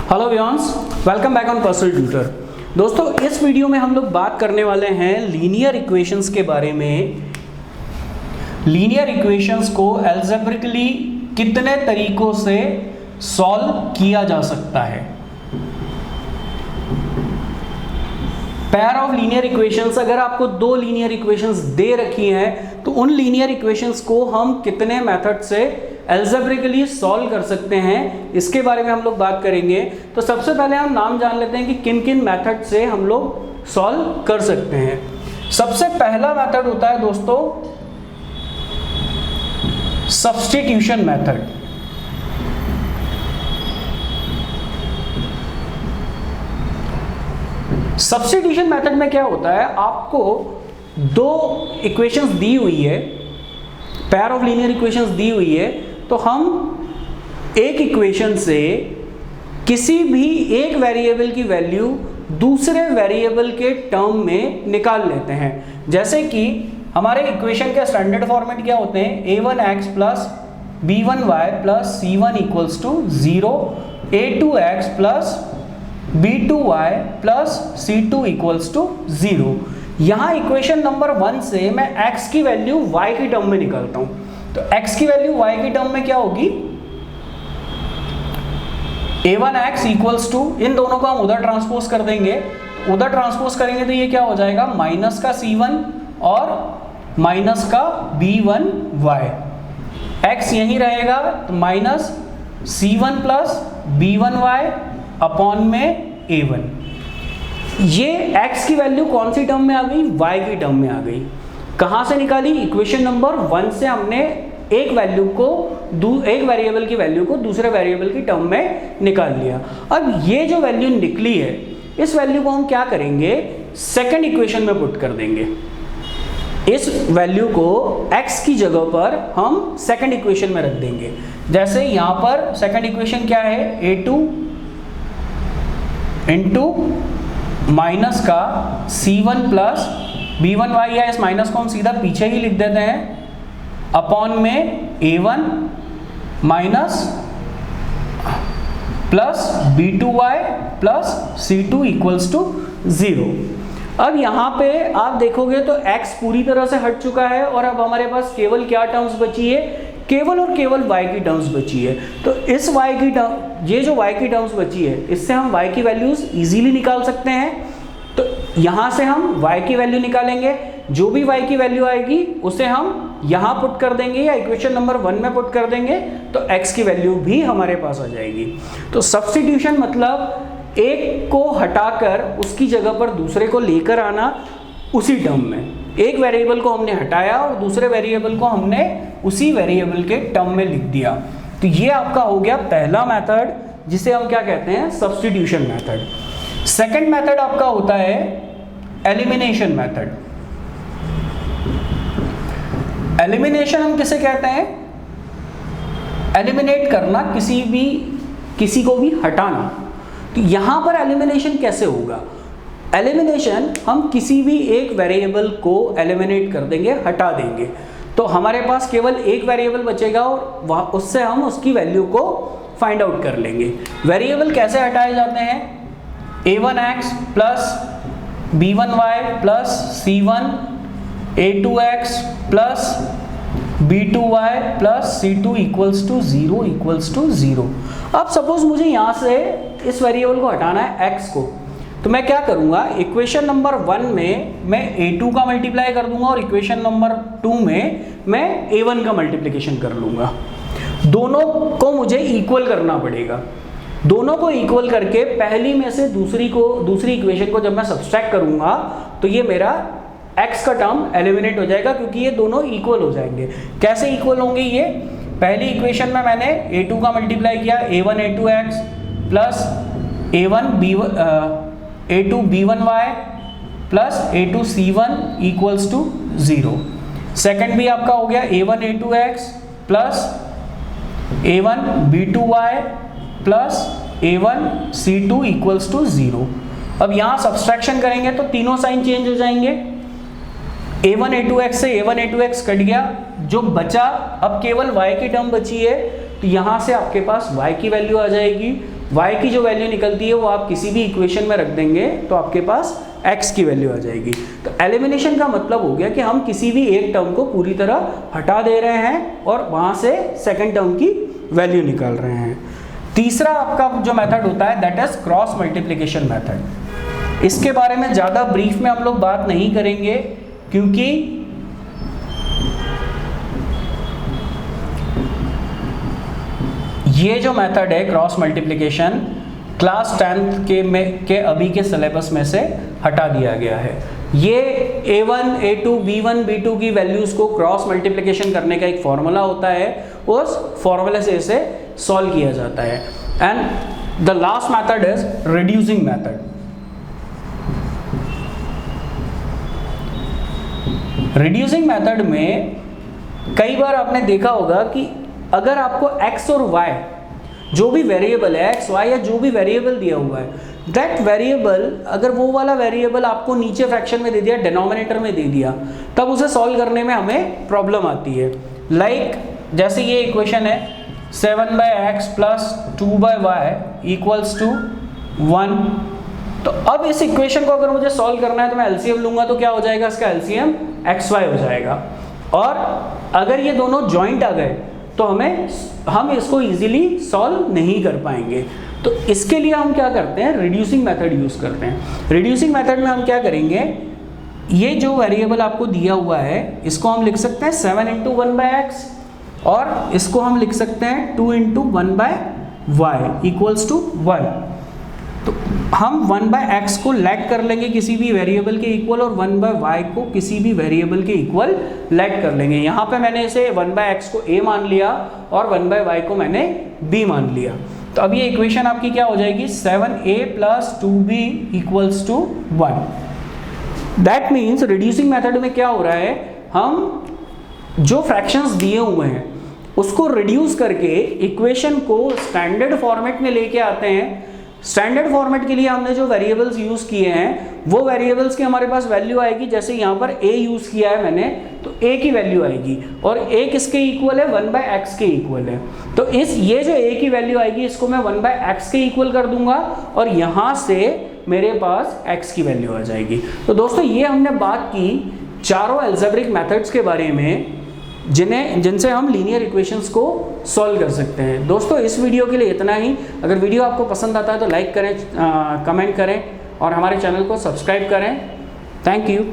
Hello viewers, welcome back on personal tutor. दोस्तों, इस video में हम लोग बात करने वाले हैं लीनियर इक्वेशंस के बारे में। लीनियर इक्वेशंस को अलजेब्रिकली कितने तरीकों से सॉल्व किया जा सकता है। पेयर ऑफ लीनियर इक्वेशंस, अगर आपको दो लीनियर इक्वेशंस दे रखी हैं तो उन लीनियर इक्वेशंस को हम कितने मेथड से अलजेब्रिकली सॉल्व कर सकते हैं, इसके बारे में हम लोग बात करेंगे। तो सबसे पहले हम नाम जान लेते हैं कि किन किन मेथड से हम लोग सॉल्व कर सकते हैं। सबसे पहला मेथड होता है दोस्तों सब्स्टिट्यूशन मेथड। सब्स्टिट्यूशन मेथड में क्या होता है, आपको दो इक्वेशंस दी हुई है, पेयर ऑफ लीनियर इक्वेशंस दी हुई है, तो हम एक इक्वेशन से किसी भी एक वेरिएबल की वैल्यू दूसरे वेरिएबल के टर्म में निकाल लेते हैं। जैसे कि हमारे इक्वेशन के स्टैंडर्ड फॉर्मेट क्या होते हैं, a1x plus b1y plus c1 equals to 0, a2x plus b2y plus c2 equals to 0। यहाँ इक्वेशन नंबर 1 से मैं x की वैल्यू y की टर्म में निकालता हूँ। तो x की वैल्यू y की टर्म में क्या होगी, a1x इक्वल्स टू, इन दोनों को हम उधर ट्रांसपोज कर देंगे। उधर ट्रांसपोज करेंगे तो ये क्या हो जाएगा, माइनस का c1 और माइनस का b1y। x यहीं रहेगा तो minus c1 plus b1y upon में a1। ये x की वैल्यू कौन सी टर्म में आ गई, y की टर्म में आ गई। कहाँ से निकाली, इक्वेशन नंबर 1 से हमने एक वेरिएबल की वैल्यू को दूसरे वेरिएबल की टर्म में निकाल लिया। अब ये जो वैल्यू निकली है, इस वैल्यू को हम क्या करेंगे, सेकंड इक्वेशन में पुट कर देंगे। इस वैल्यू को x की जगह पर हम सेकंड इक्वेशन में रख देंगे। जैसे यहाँ पर सेकंड इक्वेशन क्या है, a2 इंटू माइनस का c1 प्लस b1y है, इस माइनस को हम सीधा पीछे ही लिख देते हैं, अपॉन में a1 minus plus b2y plus c2 equals to 0। अब यहाँ पे आप देखोगे तो x पूरी तरह से हट चुका है और अब हमारे पास केवल क्या टर्म्स बची है, केवल और केवल y की टर्म्स बची है। तो इस y की टर्म, ये जो y की टर्म्स बची है, इससे हम y की वैल्यूज इजीली निकाल सकते हैं। तो यहाँ से हम y की वैल्यू निकालेंगे, जो भी y की वैल्यू आएगी उसे हम यहाँ पुट कर देंगे या इक्वेशन नंबर 1 में पुट कर देंगे, तो x की वैल्यू भी हमारे पास आ जाएगी। तो सब्स्टिट्यूशन मतलब एक को हटाकर उसकी जगह पर दूसरे को लेकर आना उसी टर्म में। एक वेरिएबल को हमने हटाया और दूसरे वेरिएबल को हमने उसी वेरिएबल के टर्म में लिख दिया। तो ये आपका हो गया पहला मेथड, जिसे हम क्या कहते हैं, सब्स्टिट्यूशन मेथड। सेकंड मेथड आपका होता है एलिमिनेशन मेथड। एलिमिनेशन हम किसे कहते हैं, एलिमिनेट करना, किसी को भी हटाना। तो यहां पर एलिमिनेशन कैसे होगा, एलिमिनेशन हम किसी भी एक वेरिएबल को एलिमिनेट कर देंगे, हटा देंगे, तो हमारे पास केवल एक वेरिएबल बचेगा और उससे हम उसकी वैल्यू को फाइंड आउट कर लेंगे। वेरिएबल कैसे हटाए जाते हैं, a1x plus b1y plus c1, a2x plus b2y plus c2 equals to 0 equals to 0। अब सपोज मुझे यहाँ से इस वेरिएबल को हटाना है x को, तो मैं क्या करूँगा, इक्वेशन नंबर 1 में मैं a2 का मल्टीप्लाई कर दूंगा और इक्वेशन नंबर 2 में मैं a1 का मल्टीप्लिकेशन कर लूँगा। दोनों को मुझे इक्वल करना पड़ेगा। दोनों को इक्वल करके पहली में से दूसरी इक्वेशन को जब मैं सब्सट्रैक्ट करूँगा तो ये मेरा x का टर्म एलिमिनेट हो जाएगा, क्योंकि ये दोनों इक्वल हो जाएंगे। कैसे इक्वल होंगे ये, पहली इक्वेशन में मैंने a2 का मल्टीप्लाई किया, a1 a2x plus a2 b1y plus a2 c1 equals to 0। Second भी आपका हो गया a1 a2x plus a1 b2y plus a1 c2 equals to 0। अब यहाँ सब्सट्रैक्शन करेंगे तो तीनों साइन चेंज हो जाएंगे, a1 a2x से a1 a2x कट गया, जो बचा अब केवल y की टर्म बची है, तो यहाँ से आपके पास y की वैल्यू आ जाएगी y की जो वैल्यू निकलती है वो आप किसी भी इक्वेशन में रख देंगे तो आपके पास x की वैल्यू आ जाएगी। तो एलिमिनेशन का मतलब हो गया कि हम किसी भी एक टर्म को पूरी तरह हटा दे रहे हैं और वहाँ से सेकेंड टर्म की वैल्यू निकाल रहे हैं। तीसरा आपका जो मेथड होता है that is cross multiplication method. इसके बारे में ज़्यादा ब्रीफ में हम लोग बात नहीं करेंगे क्योंकि ये जो मेथड है क्रॉस मल्टीप्लिकेशन क्लास 10th के अभी के सिलेबस में से हटा दिया गया है। ये a1, a2, b1, b2 की वैल्यूज को क्रॉस मल्टीप्लिकेशन करने का एक फॉर्मूला होता है, उस फॉर्मूले से इसे सॉल्व किया जाता है। And the last method is reducing method. Reducing method में कई बार आपने देखा होगा कि अगर आपको x और y जो भी वेरिएबल है x, y या जो भी वेरिएबल दिया हुआ है दैट वेरिएबल अगर वो वाला वेरिएबल आपको नीचे फ्रैक्शन में दे दिया, डिनोमिनेटर में दे दिया, तब उसे सॉल्व करने में हमें प्रॉब्लम आती है। लाइक जैसे ये इक्वेशन है 7/x plus 2/y equals to 1। तो अब इस इक्वेशन को अगर मुझे सॉल्व करना है तो मैं एलसीएम लूंगा तो क्या हो जाएगा, इसका एलसीएम xy हो जाएगा। और अगर ये दोनों जॉइंट आ गए तो हम इसको इजीली सॉल्व नहीं कर पाएंगे। तो इसके लिए हम क्या करते हैं, रिड्यूसिंग मेथड यूज़ करते हैं। रिड्यूसिंग मेथड में हम क्या करेंगे, ये जो वेरिएबल आपको दिया हुआ है इसको हम लिख सकते हैं 7 × 1/x और इसको हम लिख सकते हैं 2 × 1/y इक्वल्स टू 1। तो हम 1/x को लेट कर लेंगे किसी भी वेरिएबल के इक्वल और 1/y को किसी भी वेरिएबल के इक्वल लेट कर लेंगे। यहाँ पे मैंने इसे 1/x को a मान लिया और 1/y को मैंने b मान लिया। तो अब ये इक्वेशन आपकी क्या हो जाएगी, 7a + 2b = 1। That means reducing method में क्या हो रहा है, हम जो फ्रैक्शंस दिए हुए हैं उसको रिड्यूस करके इक्वेशन को स्टैंडर्ड फॉर्मेट में लेके आते हैं। स्टैंडर्ड फॉर्मेट के लिए हमने जो वेरिएबल्स यूज़ किए हैं वो वेरिएबल्स की हमारे पास वैल्यू आएगी। जैसे यहाँ पर a यूज़ किया है मैंने तो a की वैल्यू आएगी और a किसके इक्वल है, 1/x के इक्वल है। तो ये जो a की वैल्यू आएगी इसको मैं 1/x के इक्वल कर दूंगा और यहाँ से मेरे पास x की वैल्यू आ जाएगी। तो दोस्तों ये हमने बात की चारों अलजेब्रिक मेथड्स के बारे में जिनसे हम लीनियर इक्वेशंस को सॉल्व कर सकते हैं। दोस्तों इस वीडियो के लिए इतना ही। अगर वीडियो आपको पसंद आता है तो लाइक करें, कमेंट करें और हमारे चैनल को सब्सक्राइब करें। Thank you.